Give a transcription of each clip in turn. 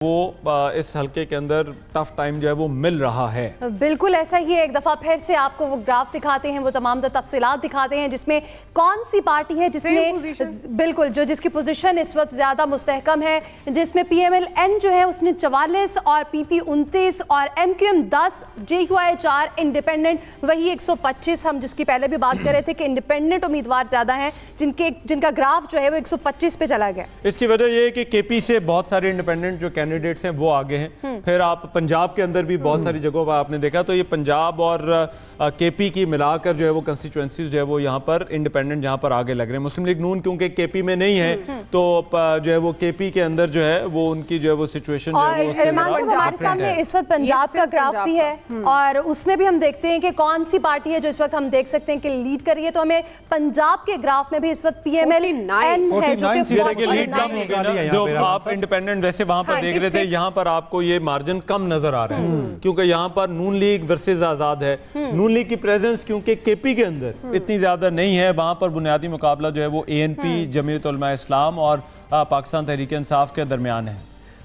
वो इस हल्के के अंदर टफ टाइम जो है वो मिल रहा है। बिल्कुल ऐसा ही है। एक दफ़ा फिर से आपको वो ग्राफ दिखाते हैं, वो तमाम तफसीलात दिखाते हैं जिसमें कौन सी पार्टी है जिसने बिल्कुल जिसकी पोजीशन इस वक्त ज़्यादा मुस्तहकम है, जिसमें PMLN जो है उसने 44 और PP 29 और MQM 10, JUI 4, इंडिपेंडेंट वही 125। हम जिसकी पहले भी बात कर रहे थे कि इंडिपेंडेंट उम्मीदवार ज़्यादा हैं जिनका ग्राफ जो है वो 125 पे चला गया। इसकी वजह यह है कि KP से बहुत सारे इंडिपेंडेंट जो कैंडिडेट्स हैं वो आगे हैं। फिर आप पंजाब के अंदर भी बहुत सारी जगहों पर आपने देखा, तो ये पंजाब और KP की मिलाकर जो है वो कंस्टिट्यूएंसीज जो है वो यहाँ पर इंडिपेंडेंट जहाँ पर आगे लग रहे हैं। मुस्लिम लीग नून क्योंकि KP में नहीं है तो जो है वो KP के अंदर जो है वो उनकी जो है वो सिचुएशन जो है वो हमारे सामने इस वक्त पंजाब का ग्राफ भी है और उसमें भी हम देखते हैं कि कौन सी पार्टी है जो इस वक्त हम देख सकते हैं कि लीड कर रही है। तो हमें पंजाब के ग्राफ में भी इस वक्त PMLN है जो कि लीड कम हो गई, जो आप इंडिपेंडेंट वैसे वहां पर देख रहे थे, यहाँ पर आपको ये मार्जिन कम नजर आ रहा है क्योंकि यहाँ पर नून लीग वर्सेस आजाद है। नून लीग की प्रेजेंस क्योंकि KP के अंदर इतनी ज्यादा नहीं है, वहां पर बुनियादी मुकाबला जो है वो ANP, जमीयत उलमा इस्लाम और पाकिस्तान तहरीक इंसाफ के दरमियान है।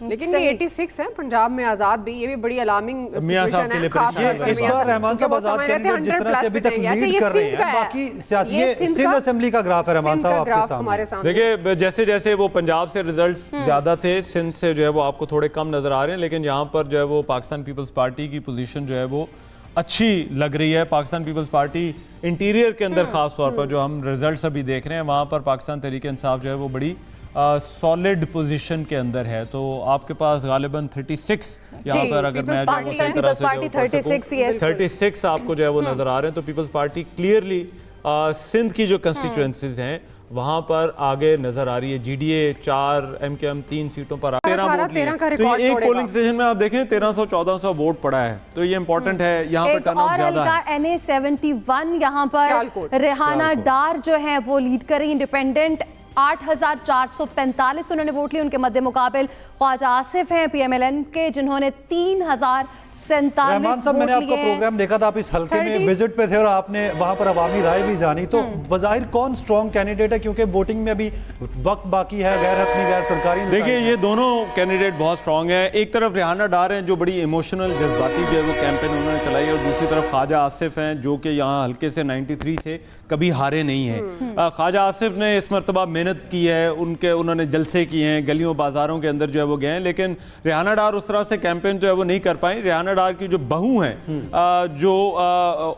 लेकिन ये 86 है पंजाब में आजाद भी, ये भी बड़ी अलार्मिंग सिचुएशन है। इस बार रहमान साहब आजाद कैंडिडेट जिस तरह से अभी तक लीड कर रहे हैं, बाकी सिंध असेंबली का ग्राफ है रहमान साहब आपके सामने। देखिए जैसे जैसे वो पंजाब से रिजल्ट्स ज्यादा थे, सिंध से जो है वो आपको थोड़े कम नजर आ रहे हैं, लेकिन यहाँ पर जो है वो पाकिस्तान पीपल्स पार्टी की पोजीशन जो है वो अच्छी लग रही है। पाकिस्तान पीपल्स पार्टी इंटीरियर के अंदर खास तौर पर जो हम रिजल्ट्स अभी देख रहे हैं वहाँ पर पाकिस्तान तहरीक इंसाफ जो है वो बड़ी सॉलिड पोजीशन के अंदर है। तो आपके पास गालिबन 36 यहाँ पर अगर मैं जो सही तरह से 36 आपको जो है वो नजर आ रहे हैं, तो पीपल्स पार्टी क्लियरली सिंध की जो कंस्टिट्यूएंसीज हैं वहां पर आगे नजर आ रही है। GDA 4, MQM 3 सीटों पर 13 वोट लिए। तो एक पोलिंग स्टेशन में आप देखें 1300-1400 वोट पड़ा है, तो ये इंपॉर्टेंट है। यहाँ पर टर्नआउट ज्यादा है। NA 71 यहाँ पर रेहाना डार जो है वो लीड कर रही। इंडिपेंडेंट 8445 उन्होंने वोट लिए। उनके मध्य मुकाबिल ख्वाजा आसिफ हैं PMLN के, जिन्होंने 3047 साहब, मैंने आपका प्रोग्राम देखा था, आप इस हल्के में विजिट पे थे और आपने वहां पर अवामी राय भी जानी। तो बजाहिर कौन स्ट्रॉन्ग कैंडिडेट है, क्योंकि वोटिंग में अभी वक्त बाकी है, गैर हतमी गैर सरकारी। देखिए ये दोनों कैंडिडेट बहुत स्ट्रॉन्ग है। एक तरफ रेहाना डार हैं जो बड़ी इमोशनल जज्बाती जो है वो कैंपेन उन्होंने चलाई है, और दूसरी तरफ ख्वाजा आसिफ हैं जो कि यहाँ हल्के से 93 से कभी हारे नहीं है। ख्वाजा आसिफ ने इस मरतबा मेहनत की है, उन्होंने जलसे किए हैं, गलियों बाजारों के अंदर जो है वो गए हैं, लेकिन रेहाना डार उस तरह से कैंपेन जो है वो नहीं कर पाई। रेहाना डार की जो बहू हैं जो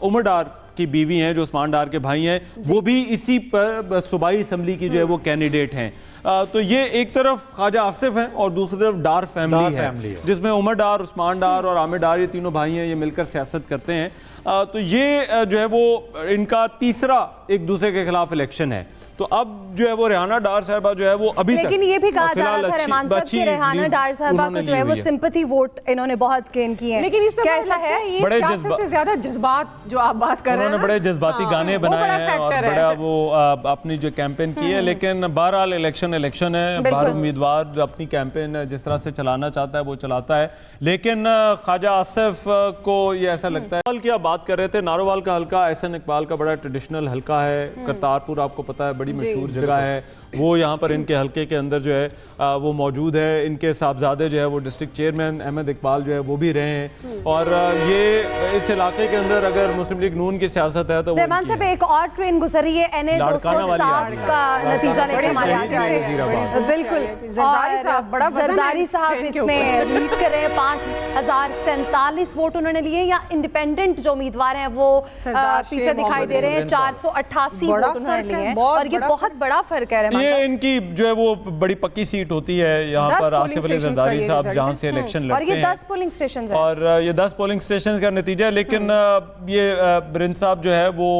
उमर डार की बीवी हैं, जो उस्मान डार के भाई हैं, वो भी इसी पर सूबाई असम्बली की जो है वो कैंडिडेट हैं। तो ये एक तरफ ख्वाजा आसिफ हैं और दूसरी तरफ डार फैमिली है, जिसमें उमर डार, उस्मान डार और आमिर डार ये तीनों भाई हैं, ये मिलकर सियासत करते हैं। तो ये जो है वो इनका तीसरा एक दूसरे के खिलाफ इलेक्शन है। तो अब जो है वो रेहाना डार साहबा जो है वो अभी लेकिन ये भी कहा जा रहा था रहमान साहब कि रेहाना डार साहबा को जो है वो सिंपैथी वोट इन्होंने बहुत गेन किए हैं। लेकिन इस कैसा है ये बड़े से ज्यादा जज्बात जो आप बात कर रहे हैं, उन्होंने बड़े जज्बाती गाने बनाए हैं और बड़ा वो अपनी जो कैंपेन की है। लेकिन बहरहाल इलेक्शन है, बाहर उम्मीदवार अपनी कैंपेन जिस तरह से चलाना चाहता है वो चलाता है। लेकिन ख्वाजा आसिफ को ये ऐसा लगता है की आप बात कर रहे थे, नारोवाल का हल्का एहसन इकबाल का बड़ा ट्रेडिशनल हल्का है। करतारपुर आपको पता है बड़ी मशहूर जगह है, वो यहाँ पर इनके हल्के के अंदर जो है वो मौजूद है। इनके साहबजादे जो है वो डिस्ट्रिक्ट चेयरमैन अहमद इकबाल जो है वो भी रहे हैं, और ये इस इलाके के अंदर अगर मुस्लिम लीग नून की सियासत है तो रहमान साहब एक और ट्रेन गुजरी है NA 207 का नतीजा लेके हमारे आगे से बिल्कुल, और जरदारी साहब इसमें लीड कर रहे हैं। 5047 वोट उन्होंने लिए, या इंडिपेंडेंट जो उम्मीदवार हैं वो पीछे दिखाई दे रहे हैं, 488 वोट उन्होंने लिए हैं, और ये बहुत बड़ा फर्क है। ये इनकी जो है वो बड़ी पक्की सीट होती है यहाँ पर आसिफ अली जरदारी साहब जहाँ से इलेक्शन लड़ते हैं, और ये 10 पोलिंग स्टेशन है, और ये 10 पोलिंग स्टेशन का नतीजा है। लेकिन ये रिंद साहब जो है वो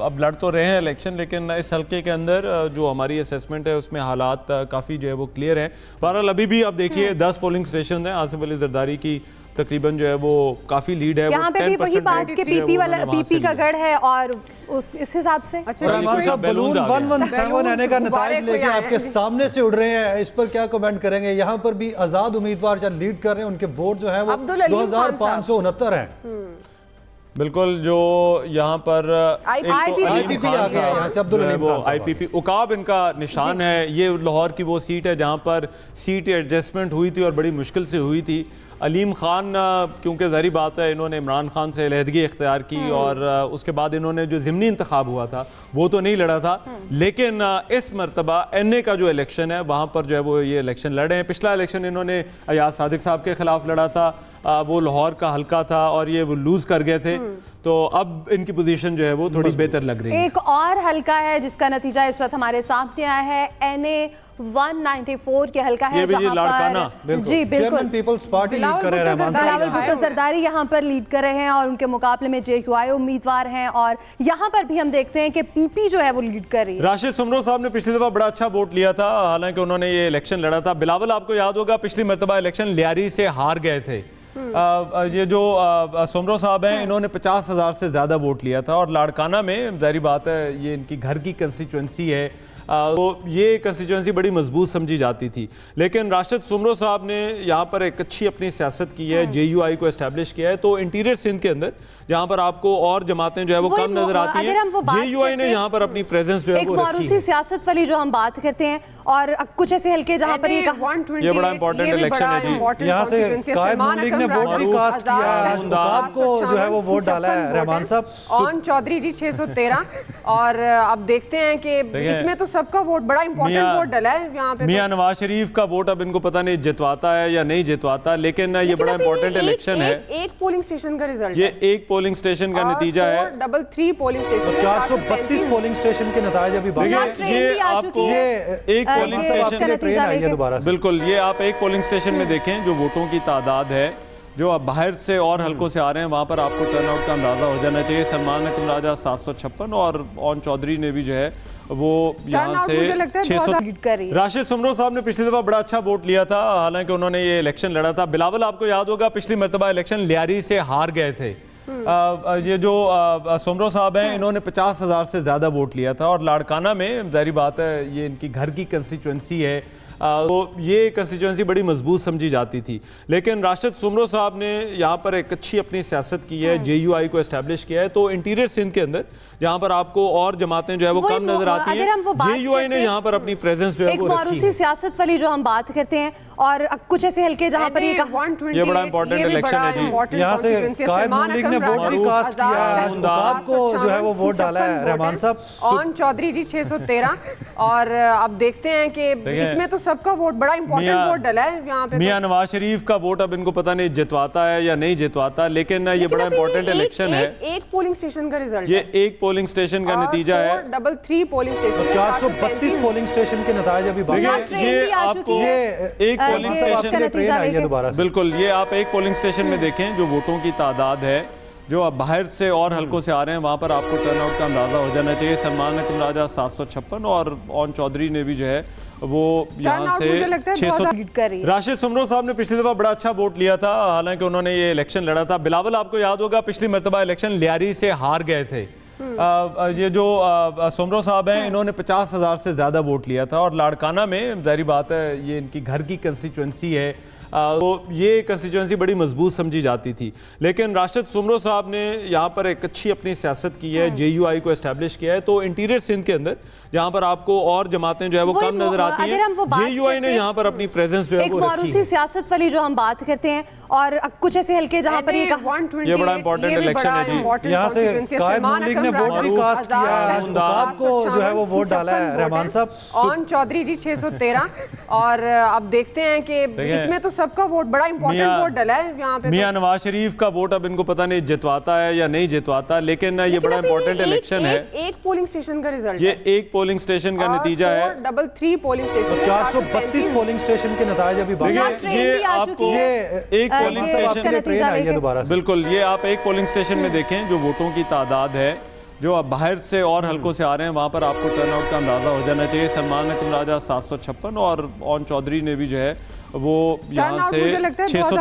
अब लड़ तो रहे हैं इलेक्शन, लेकिन इस हल्के के अंदर जो हमारी असेसमेंट है उसमें हालात काफ़ी जो है वो क्लियर है। बहरहाल अभी भी आप देखिए 10 पोलिंग स्टेशन है, आसिफ अली जरदारी की तकरीबन जो है वो काफी लीड है। यहाँ पे भी वही बात के PP का गढ़ है, और इस हिसाब से रहमान साहब बलून 117 आने का नतीजा लेके आपके सामने से उड़ रहे हैं, इस पर क्या कमेंट करेंगे? यहाँ पर भी आजाद उम्मीदवार जब लीड कर रहे हैं, उनके वोट जो है वो 2569 हैं। बिल्कुल, जो यहाँ पर एक तो IPP अलीम खान आ गया, यहाँ से अब्दुल अलीम वो खान साहब। IPP उकाब इनका निशान है। ये लाहौर की वो सीट है जहाँ पर सीट एडजस्टमेंट हुई थी और बड़ी मुश्किल से हुई थी। अलीम खान क्योंकि ज़ाहिर बात है इन्होंने इमरान खान से अलहदगी इख्तियार की और उसके बाद इन्होंने जो ज़िमनी इंतखाब हुआ था वो तो नहीं लड़ा था, लेकिन इस मरतबा NA का जो इलेक्शन है वहाँ पर जो है वो ये इलेक्शन लड़े हैं। पिछला इलेक्शन इन्होंने अयाज सादिक साहब के खिलाफ लड़ा था, वो लाहौर का हल्का था और ये वो लूज़ कर गए थे, तो अब इनकी पोजीशन जो है वो थोड़ी बेहतर लग रही है। एक और हल्का है जिसका नतीजा इस वक्त हमारे सामने आया है, NA 194 के हल्का है ये भी जहां लाड़काना। पर जी बिल्कुल चेयरमैन पीपल्स पार्टी लीड कर रहे हैं रहमान साहब। बिलावल भुट्टो जरदारी यहाँ पर लीड कर रहे हैं और उनके मुकाबले में JQI उम्मीदवार हैं और यहाँ पर भी हम देख रहे हैं कि PP जो है वो लीड कर रही है। राशिद सुमरो साहब ने पिछली दफा बड़ा अच्छा वोट लिया था, हालांकि उन्होंने ये इलेक्शन लड़ा था। बिलावल आपको याद होगा पिछली मरतबा इलेक्शन लियारी से हार गए थे। ये जो सुमरो साहब हैं इन्होंने 50,000 से ज़्यादा वोट लिया था और लाड़काना में ज़ाहिर बात है ये इनकी घर की कंस्टिट्यूंसी है, तो ये कंस्टिट्यूंसी बड़ी मजबूत समझी जाती थी। लेकिन राशिद सुमरो साहब ने यहाँ पर एक अच्छी अपनी सियासत की है, JUI को एस्टैब्लिश किया है, तो इंटीरियर सिंध के अंदर जहाँ पर आपको और जमातें जो है वो कम नजर आती हैं, JUI ने यहाँ पर अपनी प्रेजेंस जो है वो रखी है। सियासत वाली जो हम बात करते हैं और कुछ ऐसे हल्के जहाँ पर ये बड़ा इंपॉर्टेंट इलेक्शन है जी। यहाँ से कायद नून लीग ने वोट भी कास्ट किया है, आपको जो है वो वोट डाला है रहमान साहब। ऑन चौधरी जी 613 और अब देखते हैं कि इसमें तो सबका वोट बड़ा इंपॉर्टेंट वोट डाला है यहाँ पे। मियां नवाज शरीफ का वोट अब इनको पता नहीं जितवाता है या नहीं जितवाता, लेकिन ये बड़ा इंपॉर्टेंट इलेक्शन है। एक पोलिंग स्टेशन का रिजल्ट, ये एक पोलिंग स्टेशन का नतीजा है। 433 पोलिंग स्टेशन, 432 पोलिंग स्टेशन के नतीजे अभी बाकी देखिए, ये आपको एक पोलिंग स्टेशन ट्रेन आई है दोबारा से। बिल्कुल, ये आप एक पोलिंग स्टेशन में देखें जो वोटों की तादाद है, जो आप बाहर से और हल्कों से आ रहे हैं वहाँ पर आपको टर्नआउट का अंदाजा हो जाना चाहिए। सलमान अकरम राजा 756 और ऑन चौधरी ने भी जो है वो यहाँ से 600। राशिद सुमरो साहब ने पिछली दफा बड़ा अच्छा वोट लिया था, हालांकि उन्होंने ये इलेक्शन लड़ा था। बिलावल आपको याद होगा पिछली मरतबा इलेक्शन लियारी से हार गए थे। ये जो सुमरो साहब हैं इन्होंने 50,000 से ज़्यादा वोट लिया था और लाड़काना में ज़ाहिर बात है ये इनकी घर की कंस्टिट्यूंसी है, तो ये कंस्टिट्यूंसी बड़ी मजबूत समझी जाती थी। लेकिन राशिद सुमरो साहब ने यहाँ पर एक अच्छी अपनी सियासत की है, JUI को एस्टैब्लिश किया है, तो इंटीरियर सिंध के अंदर जहाँ पर आपको और जमातें जो है वो कम नजर आती हैं, JUI ने यहाँ पर अपनी प्रेजेंस जो है वो रखी है। सियासत वाली जो हम बात करते हैं और कुछ ऐसे हल्के जहाँ पर ये बड़ा इंपॉर्टेंट इलेक्शन है जी। यहाँ से कायद नून लीग ने वोट भी कास्ट किया है, आपको जो है वो वोट डाला है रहमान साहब। ऑन चौधरी जी 613 और अब देखते हैं कि इसमें तो सबका वोट बड़ा इंपॉर्टेंट वोट डाला है यहाँ पे। मियां नवाज शरीफ का वोट अब इनको पता नहीं जितवाता है या नहीं जितवाता, लेकिन ये बड़ा इंपॉर्टेंट इलेक्शन है। एक पोलिंग स्टेशन का रिजल्ट, ये एक पोलिंग स्टेशन का नतीजा है। 433 पोलिंग स्टेशन, 432 पोलिंग स्टेशन के नतीजे अभी बाकी ये आपको एक पोलिंग स्टेशन ट्रेन आई है दोबारा से। बिल्कुल, ये आप एक पोलिंग स्टेशन में देखें जो वोटों की तादाद है, जो आप बाहर से और हल्कों से आ रहे हैं वहाँ पर आपको टर्नआउट का अंदाजा हो जाना चाहिए। सलमान अकरम राजा 756 और ऑन चौधरी ने भी जो है वो यहाँ से 600। राशिद सुमरो साहब ने पिछली दफा बड़ा अच्छा वोट लिया था, हालांकि उन्होंने ये इलेक्शन लड़ा था। बिलावल आपको याद होगा पिछली मरतबा इलेक्शन लियारी से हार गए थे। ये जो सुमरो साहब हैं इन्होंने 50,000 से ज़्यादा वोट लिया था और लाड़काना में ज़ाहिर बात है ये इनकी घर की कंस्टिट्यूंसी है, तो ये कंस्टिट्यूंसी बड़ी मजबूत समझी जाती थी। लेकिन राशिद सुमरो साहब ने यहाँ पर एक अच्छी अपनी सियासत की है, JUI को एस्टैब्लिश किया है, तो इंटीरियर सिंध के अंदर जहाँ पर आपको और जमातें जो है वो कम नजर आती हैं, JUI ने यहाँ पर अपनी प्रेजेंस जो है वो रखी है। सियासत वाली जो हम बात करते हैं और कुछ ऐसे हल्के जहाँ पर ये बड़ा इंपॉर्टेंट इलेक्शन है जी। यहाँ से कायद नून लीग ने वोट भी कास्ट किया है, आपको जो है वो वोट डाला है रहमान साहब। ऑन चौधरी जी 613 और अब देखते हैं कि इसमें तो सबका वोट बड़ा इंपॉर्टेंट वोट डाला है यहाँ पे। मियां नवाज शरीफ का वोट अब इनको पता नहीं जितवाता है या नहीं जितवाता, लेकिन ये बड़ा इंपॉर्टेंट इलेक्शन है। एक पोलिंग स्टेशन का रिजल्ट, ये एक पोलिंग स्टेशन का नतीजा है। 433 पोलिंग स्टेशन, 432 पोलिंग स्टेशन के नतीजे अभी बाकी ये आपको एक पोलिंग स्टेशन ट्रेन आई है दोबारा से। बिल्कुल, ये आप एक पोलिंग स्टेशन में देखें जो वोटों की तादाद है, जो आप बाहर से और हल्कों से आ रहे हैं वहाँ पर आपको टर्नआउट का अंदाजा हो जाना चाहिए। सलमान अकरम राजा 756 और ऑन चौधरी ने भी जो है वो यहाँ से 600।